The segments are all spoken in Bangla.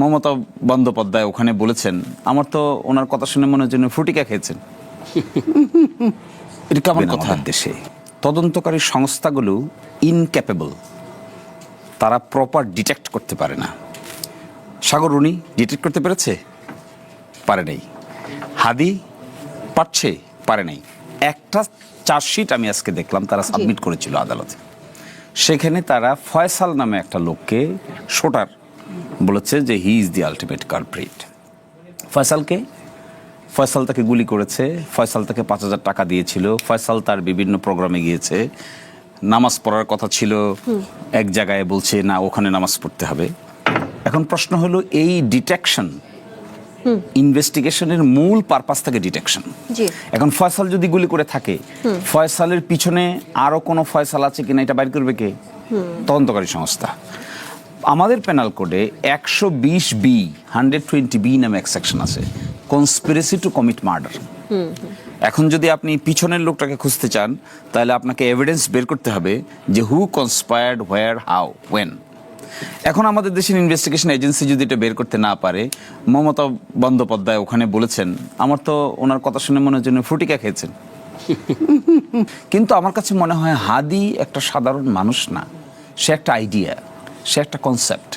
মমতা বন্দ্যোপাধ্যায় ওখানে বলেছেন, আমার তো ওনার কথা শুনে মনে হচ্ছে ফ্রুটিকা খেয়েছেন। এটা কেমন কথা? দেশে তদন্তকারী সংস্থাগুলো ইনক্যাপেবল, তারা প্রপার ডিটেক্ট করতে পারে না। সাগর রুনি ডিটেক্ট করতে পেরেছে? পারে নাই। হাদি পারছে? পারে নাই। একটা চার্জশিট আমি আজকে দেখলাম তারা সাবমিট করেছিল আদালতে, সেখানে তারা ফয়সাল নামে একটা লোককে শোটার বলেছে যে he is the ultimate culprit. ফয়সালকে, ফয়সাল তাকে গুলি করেছে, ফয়সাল তাকে 5,000 টাকা দিয়েছিল, ফয়সাল তার বিভিন্ন প্রোগ্রামে গিয়েছে, নামাজ পড়ার কথা ছিল, এক জায়গায় বলছে না ওখানে নামাজ পড়তে হবে। এখন প্রশ্ন হলো এই ডিটেকশন ইনভেস্টিগেশনের মূল পারপাস থাকে ডিটেকশন। এখন ফয়সাল যদি গুলি করে থাকে, ফয়সালের পিছনে আরো কোনো ফয়সাল আছে কিনা এটা বাইর করবে কে? তদন্তকারী সংস্থা। আমাদের পেনাল কোডে 120B 120B নামে এক সেকশন আছে, কনস্পিরেসি টু কমিট মার্ডার। এখন যদি আপনি পিছনের লোকটাকে খুঁজতে চান তাহলে আপনাকে এভিডেন্স বের করতে হবে যে হু কনস্পায়ার্ড, হোয়ার, হাউ, ওয়েন। এখন আমাদের দেশের ইনভেস্টিগেশন এজেন্সি যদি এটা বের করতে না পারে, মমতা বন্দ্যোপাধ্যায় ওখানে বলেছেন, আমার তো ওনার কথা শুনে মনে হচ্ছে ফ্রুটিকা খেয়েছেন। কিন্তু আমার কাছে মনে হয় হাদি একটা সাধারণ মানুষ না, সে একটা আইডিয়া, সে একটা কনসেপ্ট,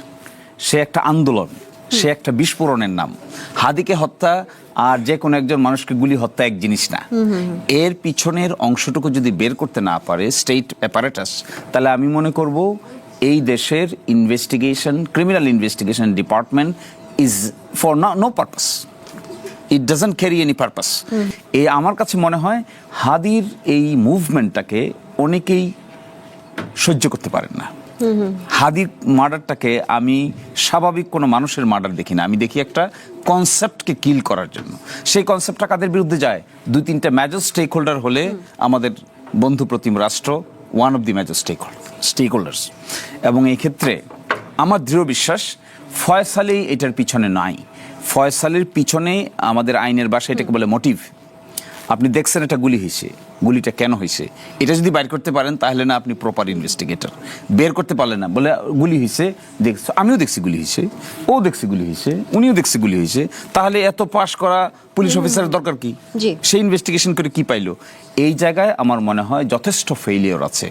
সে একটা আন্দোলন, সে একটা বিস্ফোরণের নাম। হাদিকে হত্যা আর যে কোনো একজন মানুষকে গুলি হত্যা এক জিনিস না। এর পিছনের অংশটুকু যদি বের করতে না পারে স্টেট অ্যাপারেটাস, তাহলে আমি মনে করব এই দেশের investigation, criminal investigation department is for no purpose, it doesn't carry any purpose. আমার কাছে মনে হয় হাদির এই মুভমেন্টটাকে অনেকেই সহ্য করতে পারেন না। হাদির মার্ডারটাকে আমি স্বাভাবিক কোনো মানুষের মার্ডার দেখি না, আমি দেখি একটা কনসেপ্টকে কিল করার জন্য। সেই কনসেপ্টটা কাদের বিরুদ্ধে যায়? 2-3টা মেজর স্টেক হোল্ডার হলে আমাদের বন্ধু প্রতিম রাষ্ট্র one of the major stakeholders. এবং এই ক্ষেত্রে আমার দৃঢ় বিশ্বাস ফয়সালই এটার পিছনে নাই। ফয়সালের পিছনে আমাদের আইনের ভাষায় এটাকে বলে মোটিভ। আপনি দেখছেন এটা গুলি হয়েছে, গুলিটা কেন হয়েছে এটা যদি বাইর করতে পারেন তাহলে না আপনি প্রপার ইনভেস্টিগেটর। বের করতে পারলেন না, বলে গুলি হয়েছে, দেখছো, আমিও দেখছি গুলি হয়েছে, ও দেখছি গুলি হয়েছে, উনিও দেখছি গুলি হয়েছে, তাহলে এত পাশ করা পুলিশ অফিসারের দরকার কি? সেই ইনভেস্টিগেশন করে কি পাইলো? এই জায়গায় আমার মনে হয় যথেষ্ট ফেইলিওর আছে।